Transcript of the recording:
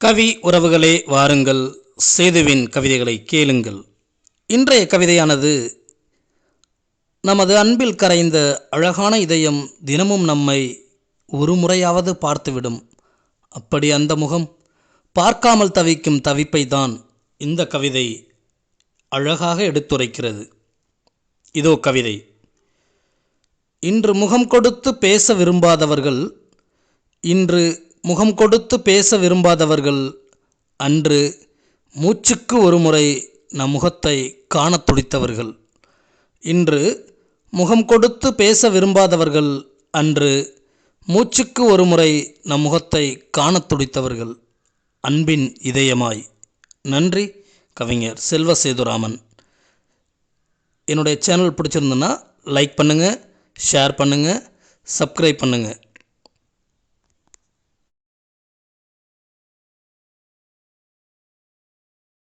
கவி உறவுகளே வாருங்கள், சேதுவின் கவிதைகளை கேளுங்கள். இன்றைய கவிதையானது நமது அன்பில் கரைந்த அழகான இதயம் தினமும் நம்மை ஒரு முறையாவது பார்த்துவிடும். அப்படி அந்த முகம் பார்க்காமல் தவிக்கும் தவிப்பை தான் இந்த கவிதை அழகாக எடுத்துரைக்கிறது. இதோ கவிதை. இன்று முகம் கொடுத்து பேச விரும்பாதவர்கள், இன்று முகம் கொடுத்து பேச விரும்பாதவர்கள், அன்று மூச்சுக்கு ஒரு முறை நம் முகத்தை காண துடித்தவர்கள். இன்று முகம் கொடுத்து பேச விரும்பாதவர்கள், அன்று மூச்சுக்கு ஒரு முறை நம் முகத்தை காண துடித்தவர்கள். அன்பின் இதயமாய். நன்றி, கவிஞர் செல்வ சேதுராமன். என்னுடைய சேனல் பிடிச்சிருந்துன்னா லைக் பண்ணுங்கள், ஷேர் பண்ணுங்கள், சப்ஸ்கிரைப் பண்ணுங்கள்.